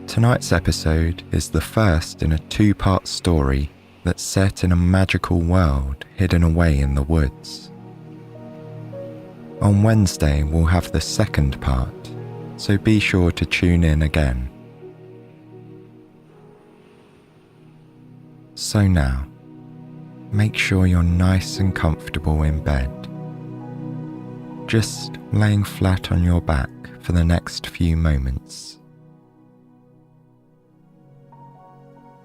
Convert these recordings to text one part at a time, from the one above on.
Tonight's episode is the first in a two-part story that's set in a magical world hidden away in the woods. On Wednesday we'll have the second part, so be sure to tune in again. So now, make sure you're nice and comfortable in bed. Just laying flat on your back for the next few moments.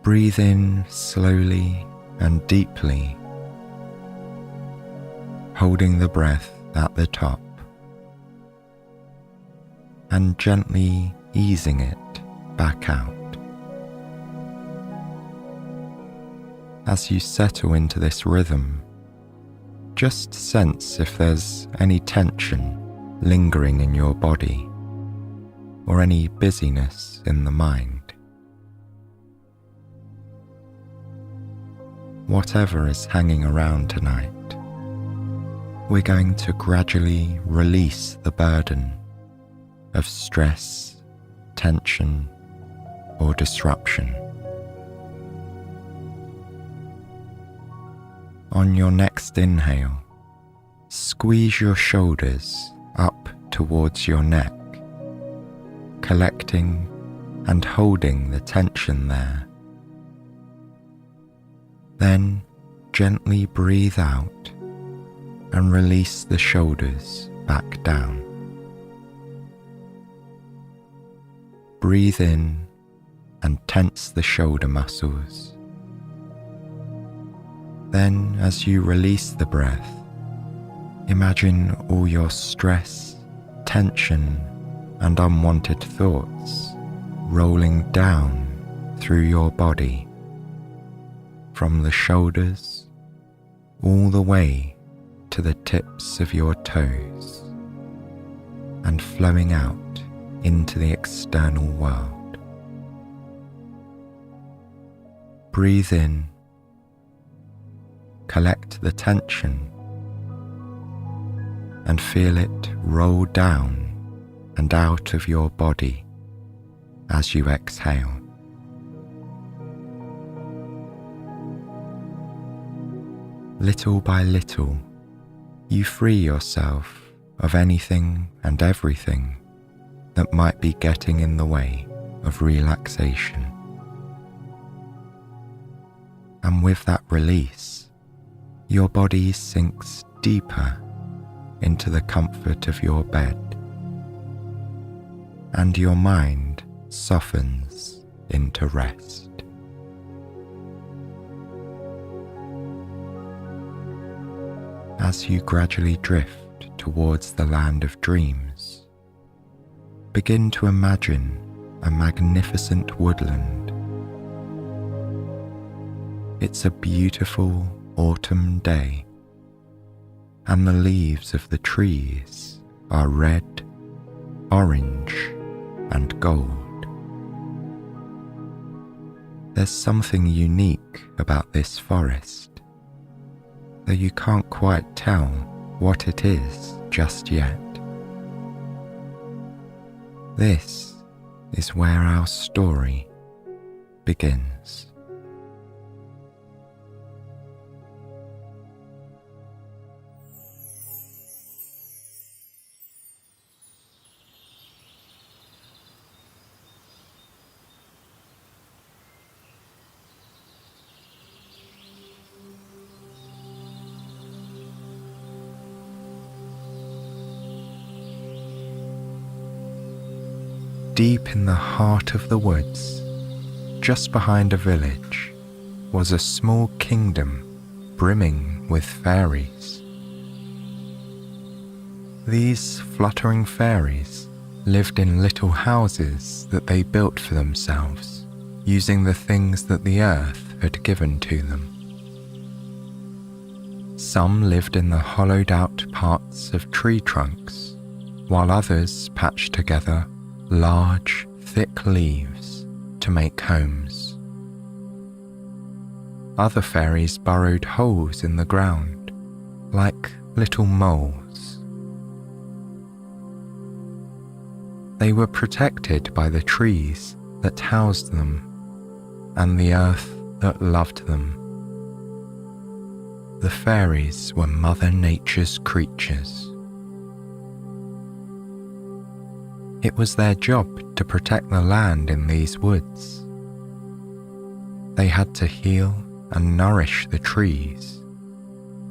Breathe in slowly and deeply, holding the breath at the top and gently easing it back out. As you settle into this rhythm, just sense if there's any tension lingering in your body or any busyness in the mind. Whatever is hanging around tonight, we're going to gradually release the burden of stress, tension, or disruption. On your next inhale, squeeze your shoulders up towards your neck, collecting and holding the tension there. Then gently breathe out and release the shoulders back down. Breathe in and tense the shoulder muscles. Then, as you release the breath, imagine all your stress, tension, and unwanted thoughts rolling down through your body, from the shoulders all the way to the tips of your toes, and flowing out into the external world. Breathe in, collect the tension, and feel it roll down and out of your body as you exhale. Little by little, you free yourself of anything and everything that might be getting in the way of relaxation. And with that release, your body sinks deeper into the comfort of your bed, and your mind softens into rest. As you gradually drift towards the land of dreams, begin to imagine a magnificent woodland. It's a beautiful autumn day, and the leaves of the trees are red, orange, and gold. There's something unique about this forest, though you can't quite tell what it is just yet. This is where our story begins. Deep in the heart of the woods, just behind a village, was a small kingdom brimming with fairies. These fluttering fairies lived in little houses that they built for themselves, using the things that the earth had given to them. Some lived in the hollowed out parts of tree trunks, while others patched together large, thick leaves to make homes. Other fairies burrowed holes in the ground, like little moles. They were protected by the trees that housed them and the earth that loved them. The fairies were Mother Nature's creatures. It was their job to protect the land in these woods. They had to heal and nourish the trees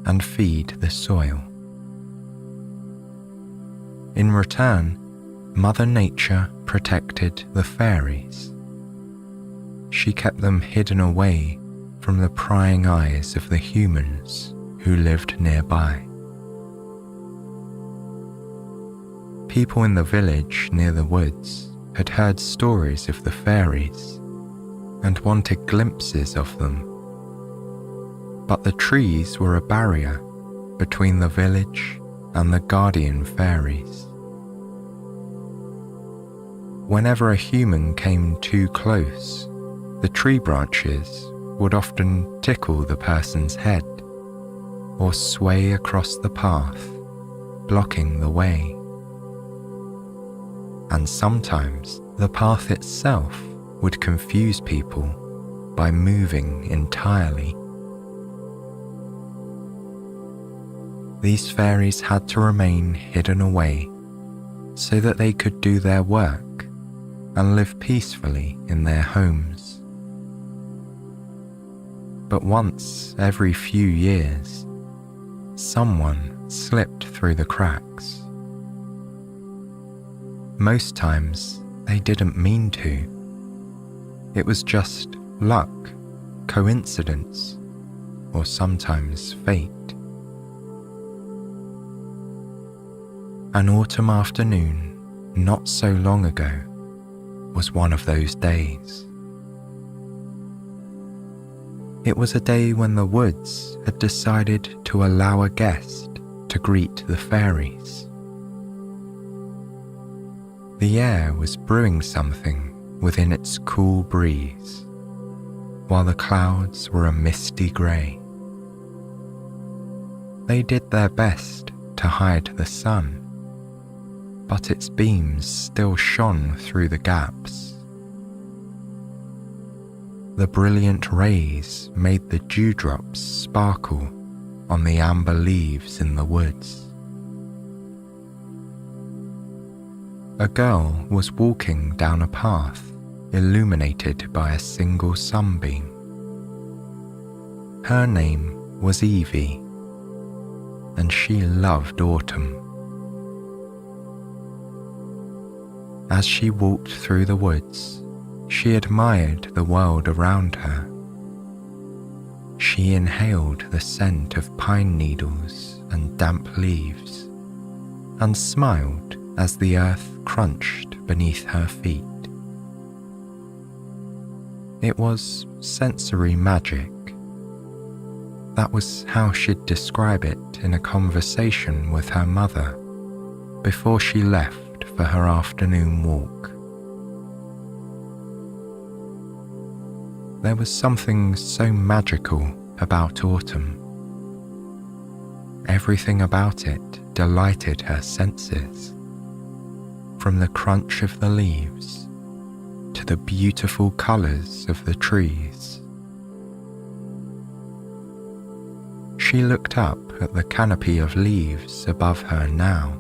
and feed the soil. In return, Mother Nature protected the fairies. She kept them hidden away from the prying eyes of the humans who lived nearby. People in the village near the woods had heard stories of the fairies and wanted glimpses of them. But the trees were a barrier between the village and the guardian fairies. Whenever a human came too close, the tree branches would often tickle the person's head or sway across the path, blocking the way. And sometimes the path itself would confuse people by moving entirely. These fairies had to remain hidden away so that they could do their work and live peacefully in their homes. But once every few years, someone slipped through the cracks. Most times they didn't mean to. It was just luck, coincidence, or sometimes fate. An autumn afternoon, not so long ago, was one of those days. It was a day when the woods had decided to allow a guest to greet the fairies. The air was brewing something within its cool breeze, while the clouds were a misty grey. They did their best to hide the sun, but its beams still shone through the gaps. The brilliant rays made the dewdrops sparkle on the amber leaves in the woods. A girl was walking down a path illuminated by a single sunbeam. Her name was Evie, and she loved autumn. As she walked through the woods, she admired the world around her. She inhaled the scent of pine needles and damp leaves, and smiled as the earth crunched beneath her feet. It was sensory magic. That was how she'd describe it in a conversation with her mother before she left for her afternoon walk. There was something so magical about autumn. Everything about it delighted her senses, from the crunch of the leaves to the beautiful colours of the trees. She looked up at the canopy of leaves above her now.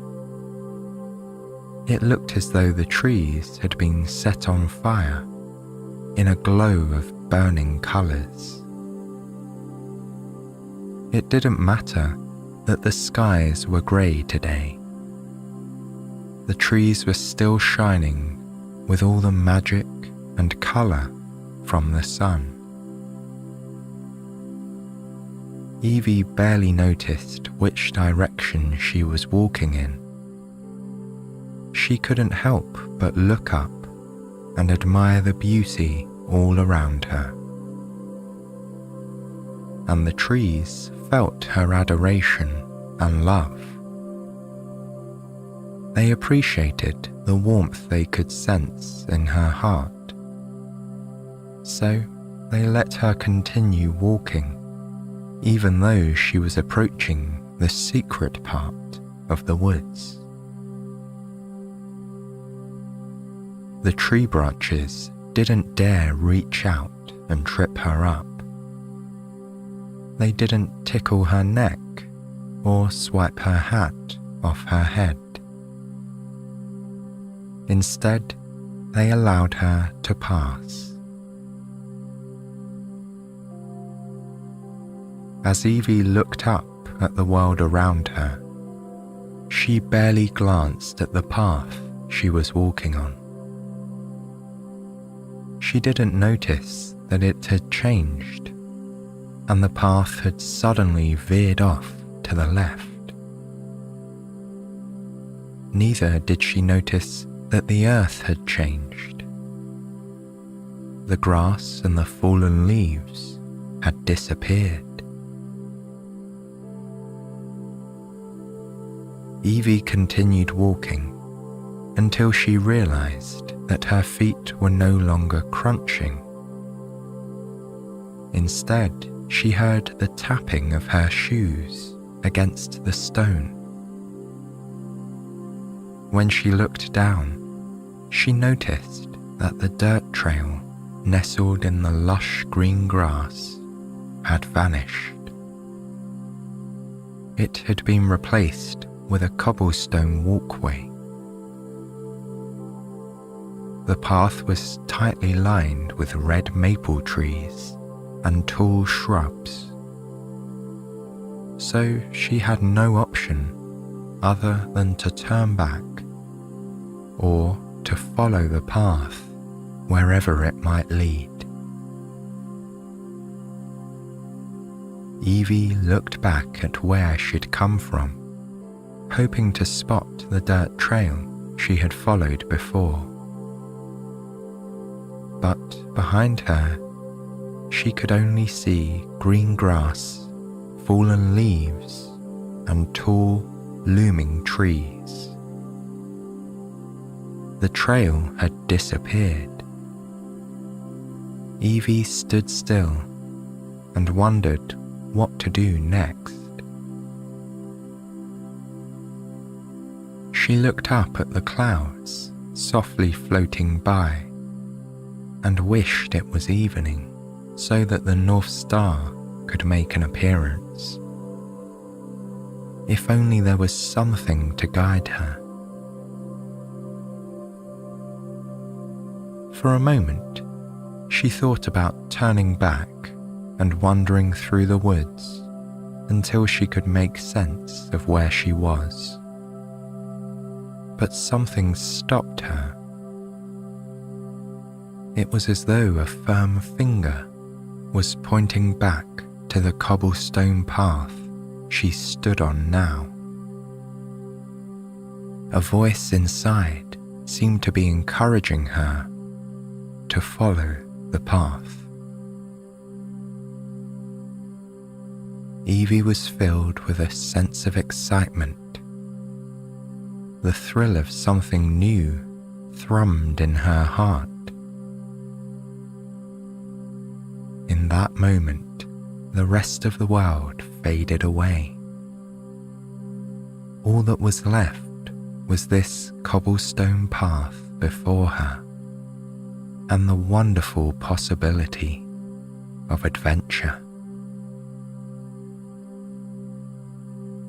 It looked as though the trees had been set on fire in a glow of burning colours. It didn't matter that the skies were grey today. The trees were still shining with all the magic and colour from the sun. Evie barely noticed which direction she was walking in. She couldn't help but look up and admire the beauty all around her. And the trees felt her adoration and love. They appreciated the warmth they could sense in her heart. So they let her continue walking, even though she was approaching the secret part of the woods. The tree branches didn't dare reach out and trip her up. They didn't tickle her neck or swipe her hat off her head. Instead, they allowed her to pass. As Evie looked up at the world around her, she barely glanced at the path she was walking on. She didn't notice that it had changed, and the path had suddenly veered off to the left. Neither did she notice that the earth had changed. The grass and the fallen leaves had disappeared. Evie continued walking until she realized that her feet were no longer crunching. Instead, she heard the tapping of her shoes against the stone. When she looked down, she noticed that the dirt trail nestled in the lush green grass had vanished. It had been replaced with a cobblestone walkway. The path was tightly lined with red maple trees and tall shrubs, so she had no option other than to turn back or to follow the path wherever it might lead. Evie looked back at where she'd come from, hoping to spot the dirt trail she had followed before. But behind her, she could only see green grass, fallen leaves, and tall, looming trees. The trail had disappeared. Evie stood still and wondered what to do next. She looked up at the clouds softly floating by and wished it was evening so that the North Star could make an appearance. If only there was something to guide her. For a moment, she thought about turning back and wandering through the woods until she could make sense of where she was. But something stopped her. It was as though a firm finger was pointing back to the cobblestone path she stood on now. A voice inside seemed to be encouraging her to follow the path. Evie was filled with a sense of excitement. The thrill of something new thrummed in her heart. In that moment, the rest of the world faded away. All that was left was this cobblestone path before her, and the wonderful possibility of adventure.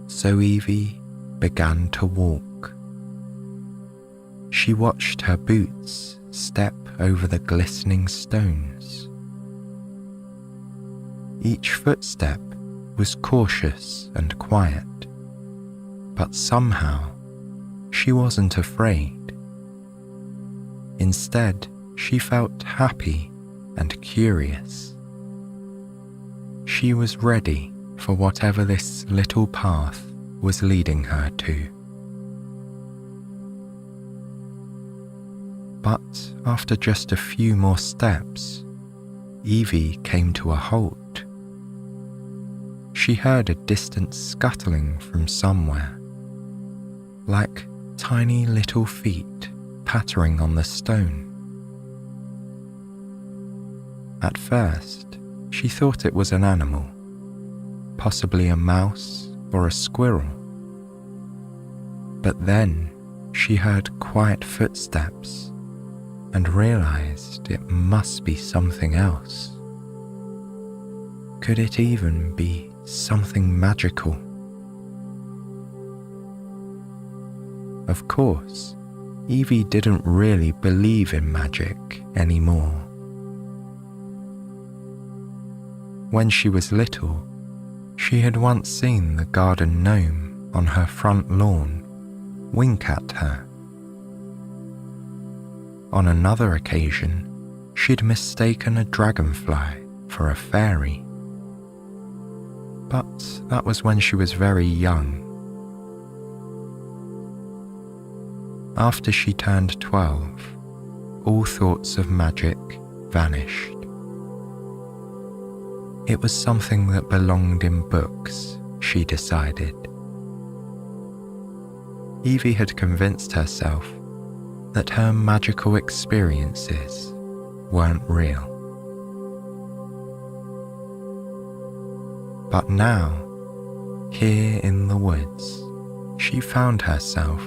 So Evie began to walk. She watched her boots step over the glistening stones. Each footstep was cautious and quiet, but somehow she wasn't afraid. Instead, she felt happy and curious. She was ready for whatever this little path was leading her to. But after just a few more steps, Evie came to a halt. She heard a distant scuttling from somewhere, like tiny little feet pattering on the stone. At first, she thought it was an animal, possibly a mouse or a squirrel. But then she heard quiet footsteps and realized it must be something else. Could it even be something magical? Of course, Evie didn't really believe in magic anymore. When she was little, she had once seen the garden gnome on her front lawn wink at her. On another occasion, she'd mistaken a dragonfly for a fairy. But that was when she was very young. After she turned 12, all thoughts of magic vanished. It was something that belonged in books, she decided. Evie had convinced herself that her magical experiences weren't real. But now, here in the woods, she found herself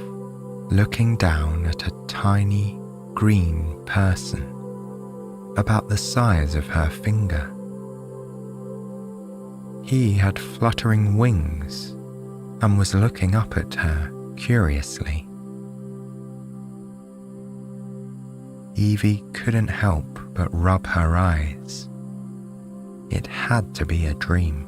looking down at a tiny green person about the size of her finger. He had fluttering wings and was looking up at her curiously. Evie couldn't help but rub her eyes. It had to be a dream.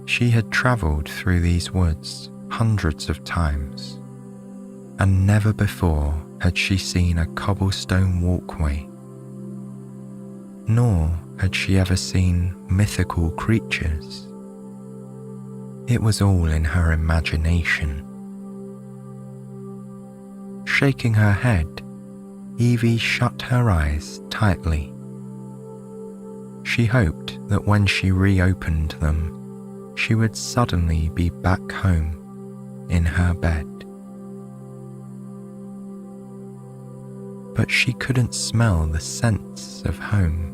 She had travelled through these woods hundreds of times, and never before had she seen a cobblestone walkway, nor had she ever seen mythical creatures. It was all in her imagination. Shaking her head, Evie shut her eyes tightly. She hoped that when she reopened them, she would suddenly be back home in her bed. But she couldn't smell the scents of home,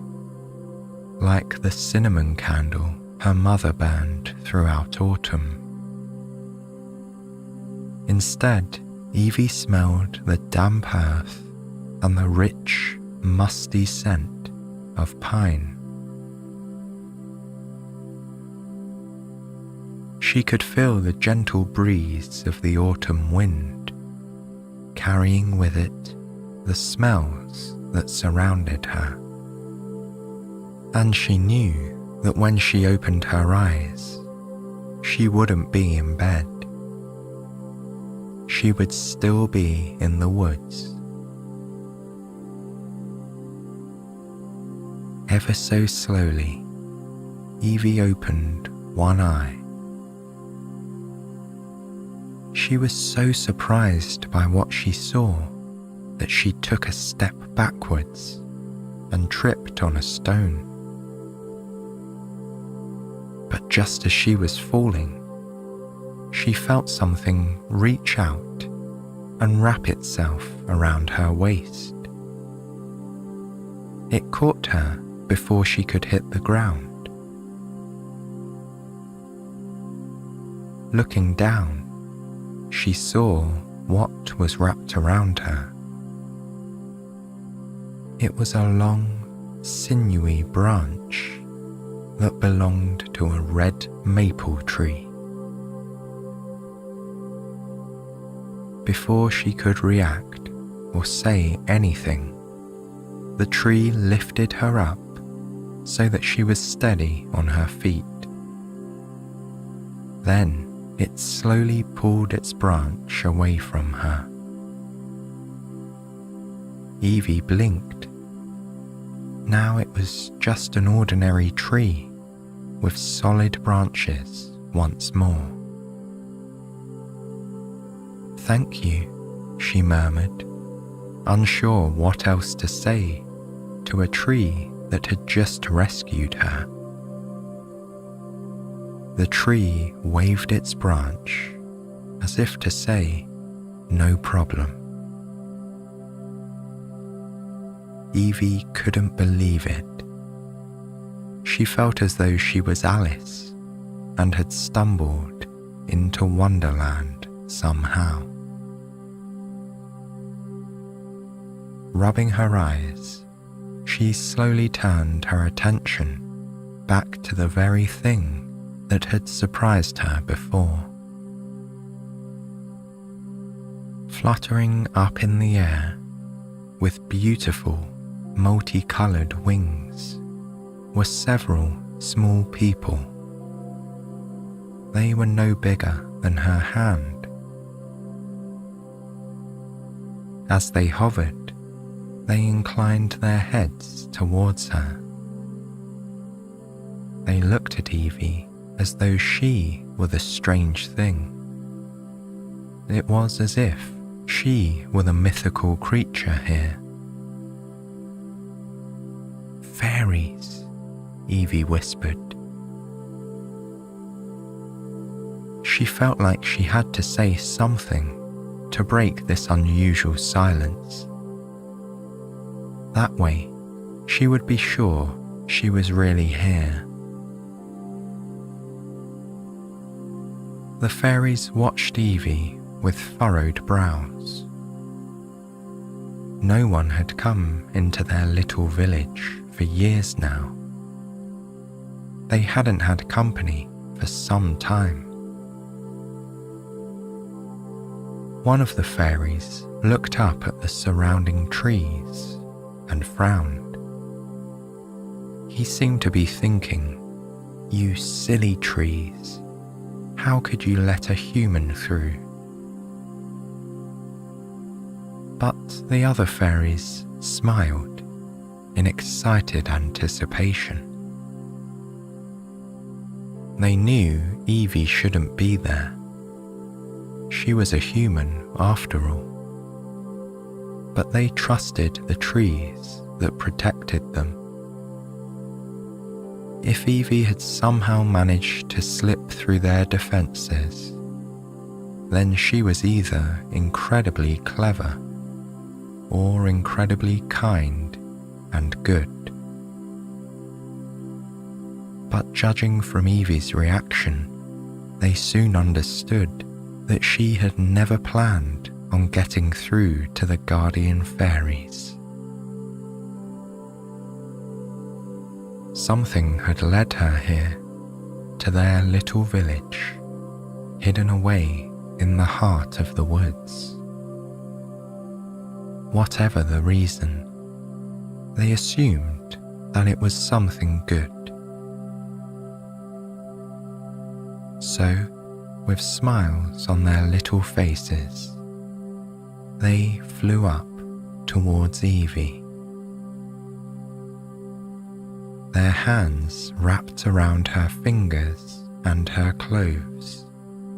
like the cinnamon candle her mother burned throughout autumn. Instead, Evie smelled the damp earth and the rich, musty scent of pine. She could feel the gentle breeze of the autumn wind, carrying with it the smells that surrounded her. And she knew that when she opened her eyes, she wouldn't be in bed. She would still be in the woods. Ever so slowly, Evie opened one eye. She was so surprised by what she saw that she took a step backwards and tripped on a stone. But just as she was falling, she felt something reach out and wrap itself around her waist. It caught her before she could hit the ground. Looking down, she saw what was wrapped around her. It was a long, sinewy branch that belonged to a red maple tree. Before she could react or say anything, the tree lifted her up so that she was steady on her feet. Then it slowly pulled its branch away from her. Evie blinked. Now it was just an ordinary tree with solid branches once more. "Thank you," she murmured, unsure what else to say to a tree that had just rescued her. The tree waved its branch as if to say, "No problem." Evie couldn't believe it. She felt as though she was Alice and had stumbled into Wonderland somehow. Rubbing her eyes, she slowly turned her attention back to the very thing that had surprised her before. Fluttering up in the air with beautiful, multicolored wings were several small people. They were no bigger than her hand. As they hovered, they inclined their heads towards her. They looked at Evie as though she were the strange thing. It was as if she were the mythical creature here. "Fairies," Evie whispered. She felt like she had to say something to break this unusual silence. That way, she would be sure she was really here. The fairies watched Evie with furrowed brows. No one had come into their little village for years now. They hadn't had company for some time. One of the fairies looked up at the surrounding trees and frowned. He seemed to be thinking, "You silly trees, how could you let a human through?" But the other fairies smiled in excited anticipation. They knew Evie shouldn't be there. She was a human after all. But they trusted the trees that protected them. If Evie had somehow managed to slip through their defenses, then she was either incredibly clever or incredibly kind and good. But judging from Evie's reaction, they soon understood that she had never planned on getting through to the guardian fairies. Something had led her here, to their little village, hidden away in the heart of the woods. Whatever the reason, they assumed that it was something good. So, with smiles on their little faces, they flew up towards Evie. Their hands wrapped around her fingers and her clothes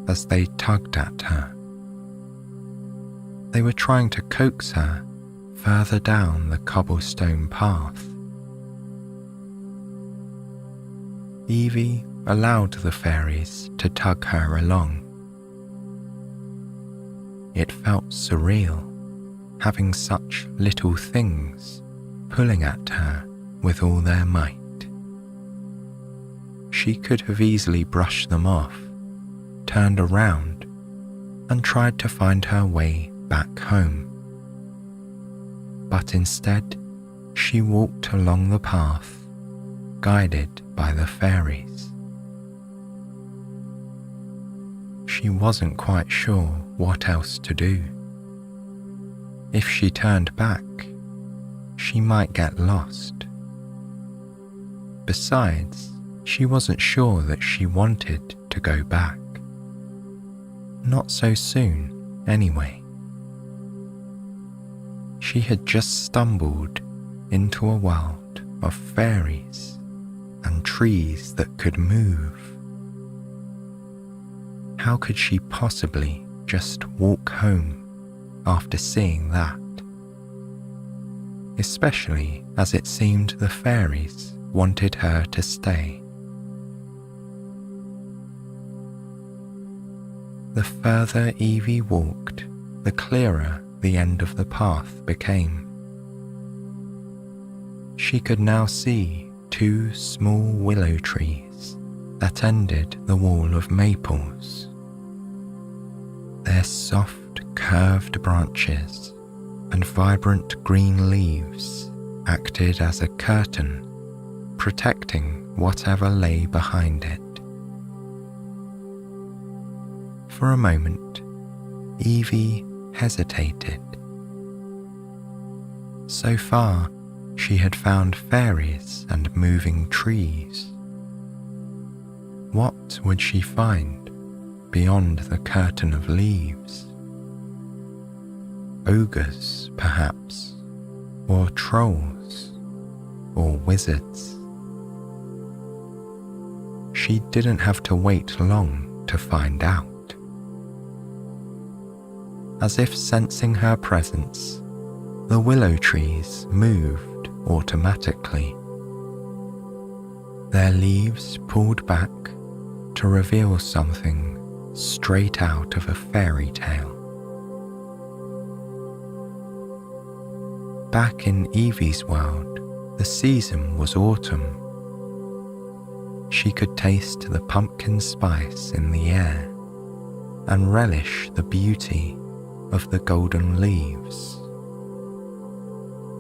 as they tugged at her. They were trying to coax her further down the cobblestone path. Evie allowed the fairies to tug her along. It felt surreal, having such little things pulling at her with all their might. She could have easily brushed them off, turned around, and tried to find her way back home. But instead, she walked along the path, guided by the fairies. She wasn't quite sure what else to do. If she turned back, she might get lost. Besides, she wasn't sure that she wanted to go back. Not so soon, anyway. She had just stumbled into a world of fairies and trees that could move. How could she possibly just walk home after seeing that? Especially as it seemed the fairies wanted her to stay. The further Evie walked, the clearer the end of the path became. She could now see 2 small willow trees that ended the wall of maples. Their soft, curved branches and vibrant green leaves acted as a curtain, protecting whatever lay behind it. For a moment, Evie hesitated. So far, she had found fairies and moving trees. What would she find beyond the curtain of leaves? Ogres, perhaps, or trolls, or wizards. She didn't have to wait long to find out. As if sensing her presence, the willow trees moved automatically. Their leaves pulled back to reveal something straight out of a fairy tale. Back in Evie's world, the season was autumn. She could taste the pumpkin spice in the air and relish the beauty of the golden leaves.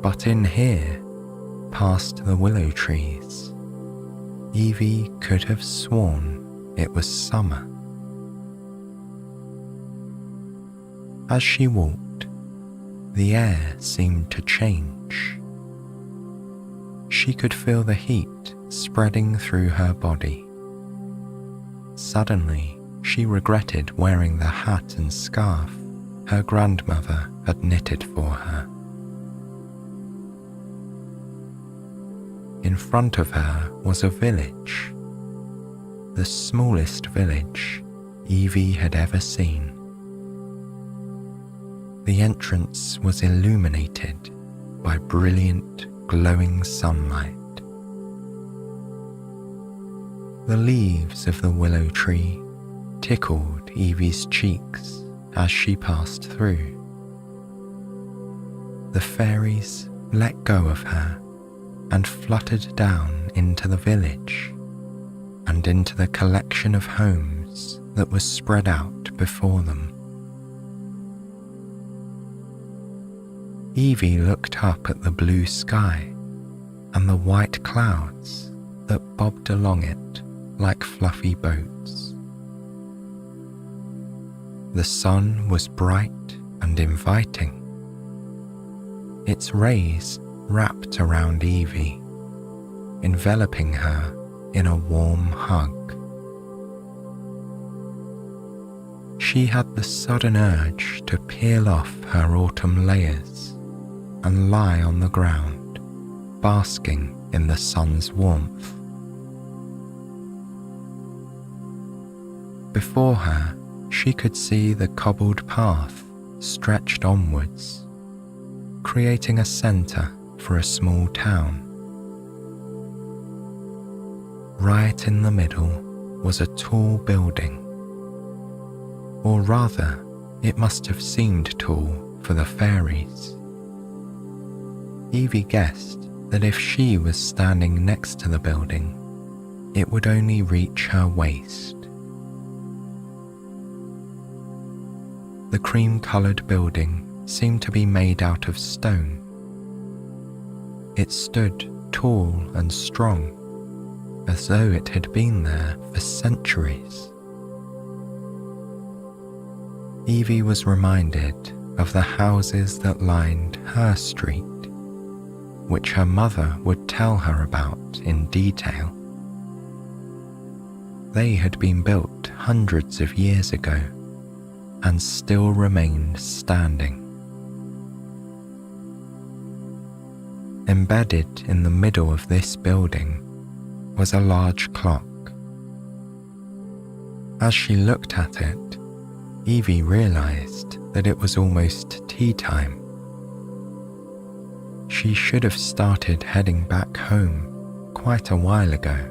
But in here, past the willow trees, Evie could have sworn it was summer. As she walked, the air seemed to change. She could feel the heat spreading through her body. Suddenly, she regretted wearing the hat and scarf her grandmother had knitted for her. In front of her was a village, the smallest village Evie had ever seen. The entrance was illuminated by brilliant, glowing sunlight. The leaves of the willow tree tickled Evie's cheeks as she passed through. The fairies let go of her and fluttered down into the village and into the collection of homes that was spread out before them. Evie looked up at the blue sky and the white clouds that bobbed along it like fluffy boats. The sun was bright and inviting. Its rays wrapped around Evie, enveloping her in a warm hug. She had the sudden urge to peel off her autumn layers and lie on the ground, basking in the sun's warmth. Before her, she could see the cobbled path stretched onwards, creating a centre for a small town. Right in the middle was a tall building, or rather, it must have seemed tall for the fairies. Evie guessed that if she was standing next to the building, it would only reach her waist. The cream-coloured building seemed to be made out of stone. It stood tall and strong, as though it had been there for centuries. Evie was reminded of the houses that lined her street, which her mother would tell her about in detail. They had been built hundreds of years ago and still remained standing. Embedded in the middle of this building was a large clock. As she looked at it, Evie realized that it was almost tea time. She should have started heading back home quite a while ago.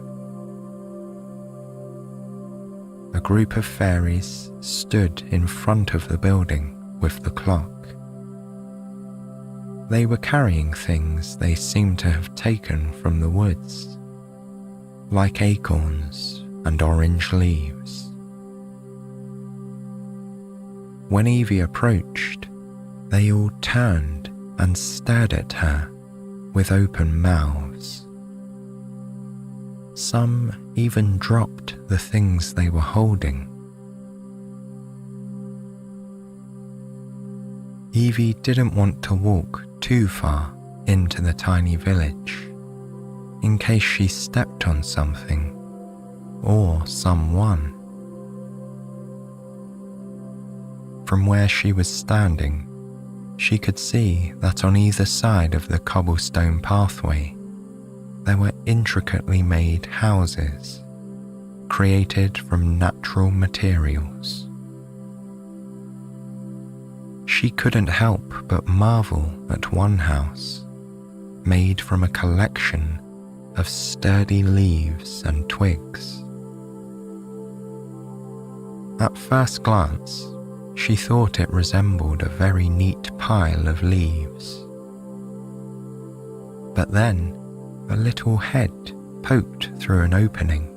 A group of fairies stood in front of the building with the clock. They were carrying things they seemed to have taken from the woods, like acorns and orange leaves. When Evie approached, they all turned and stared at her with open mouths. Some even dropped the things they were holding. Evie didn't want to walk too far into the tiny village, in case she stepped on something or someone. From where she was standing, she could see that on either side of the cobblestone pathway there were intricately made houses created from natural materials. She couldn't help but marvel at one house, made from a collection of sturdy leaves and twigs. At first glance, she thought it resembled a very neat pile of leaves. But then a little head poked through an opening,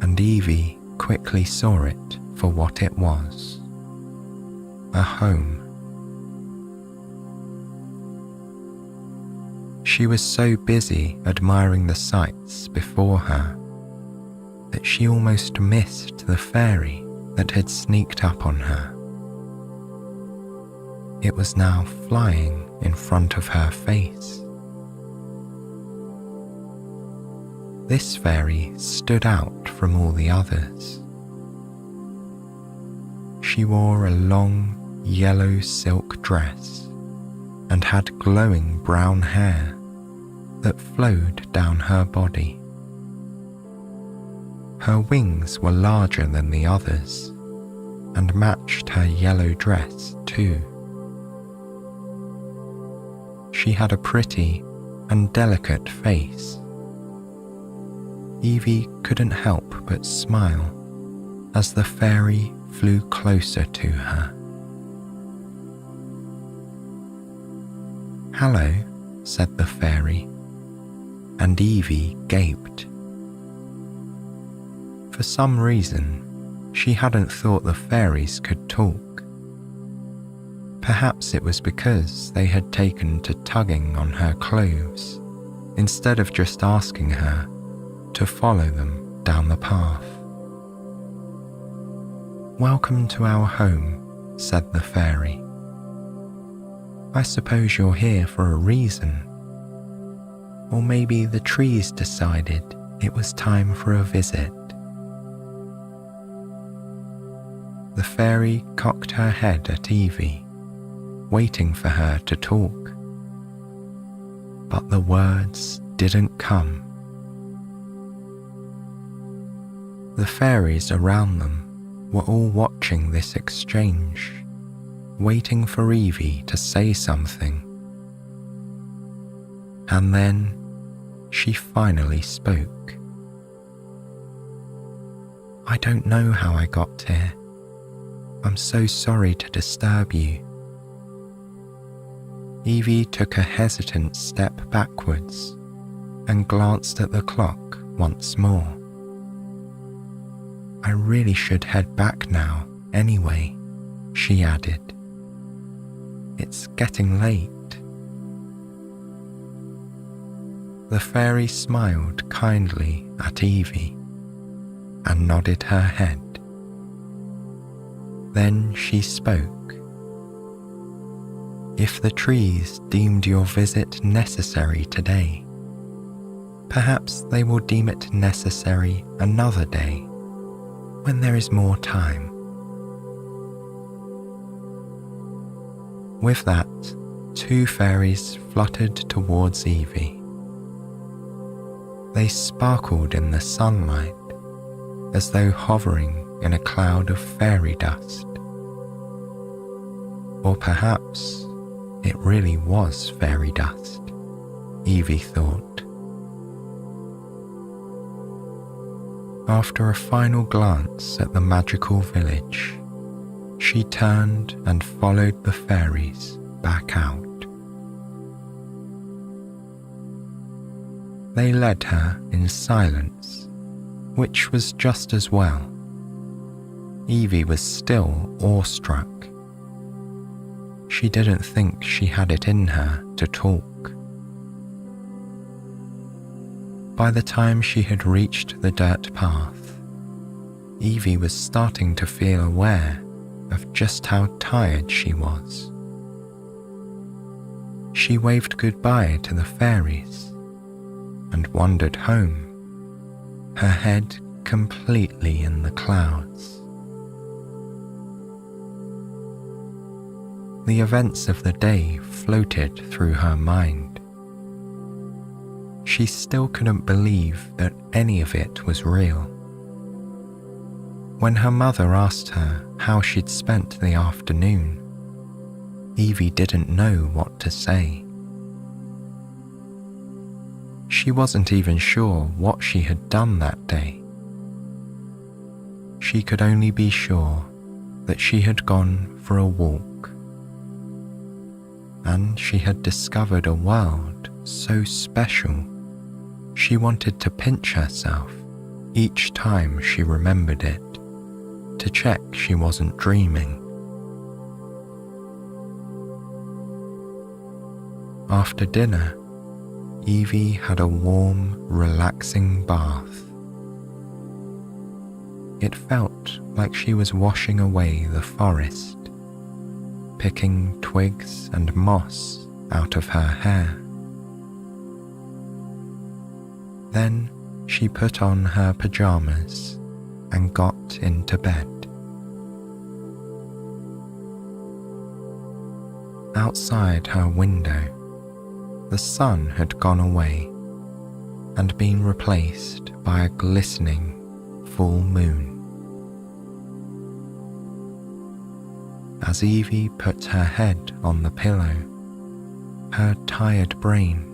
and Evie quickly saw it for what it was: a home. She was so busy admiring the sights before her that she almost missed the fairy that had sneaked up on her. It was now flying in front of her face. This fairy stood out from all the others. She wore a long yellow silk dress and had glowing brown hair that flowed down her body. Her wings were larger than the others and matched her yellow dress too. She had a pretty and delicate face. Evie couldn't help but smile as the fairy flew closer to her. "Hello," said the fairy, and Evie gaped. For some reason, she hadn't thought the fairies could talk. Perhaps it was because they had taken to tugging on her clothes instead of just asking her to follow them down the path. "Welcome to our home," said the fairy. "I suppose you're here for a reason. Or maybe the trees decided it was time for a visit." The fairy cocked her head at Evie, waiting for her to talk. But the words didn't come. The fairies around them were all watching this exchange, waiting for Evie to say something. And then she finally spoke. "I don't know how I got here. I'm so sorry to disturb you." Evie took a hesitant step backwards and glanced at the clock once more. "I really should head back now anyway," she added. "It's getting late." The fairy smiled kindly at Evie and nodded her head. Then she spoke. "If the trees deemed your visit necessary today, perhaps they will deem it necessary another day, when there is more time." With that, two fairies fluttered towards Evie. They sparkled in the sunlight as though hovering in a cloud of fairy dust. Or perhaps it really was fairy dust, Evie thought. After a final glance at the magical village, she turned and followed the fairies back out. They led her in silence, which was just as well. Evie was still awestruck. She didn't think she had it in her to talk. By the time she had reached the dirt path, Evie was starting to feel aware of just how tired she was. She waved goodbye to the fairies and wandered home, her head completely in the clouds. The events of the day floated through her mind. She still couldn't believe that any of it was real. When her mother asked her how she'd spent the afternoon, Evie didn't know what to say. She wasn't even sure what she had done that day. She could only be sure that she had gone for a walk, and she had discovered a world so special she wanted to pinch herself each time she remembered it, to check she wasn't dreaming. After dinner, Evie had a warm, relaxing bath. It felt like she was washing away the forest, picking twigs and moss out of her hair. Then she put on her pajamas and got into bed. Outside her window, the sun had gone away and been replaced by a glistening full moon. As Evie put her head on the pillow, her tired brain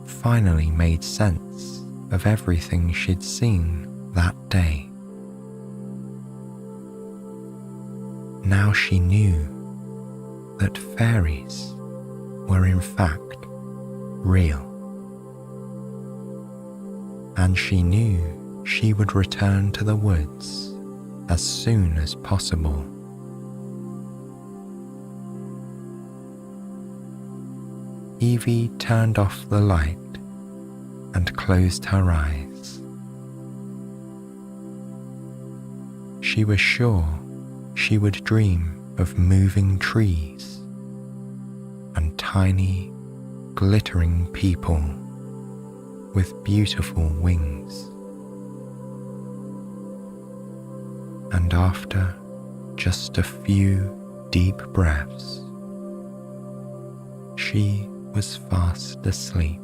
finally made sense of everything she'd seen that day. Now she knew that fairies were in fact real, and she knew she would return to the woods as soon as possible. Evie turned off the light and closed her eyes. She was sure she would dream of moving trees and tiny, glittering people with beautiful wings. And after just a few deep breaths, she was fast asleep.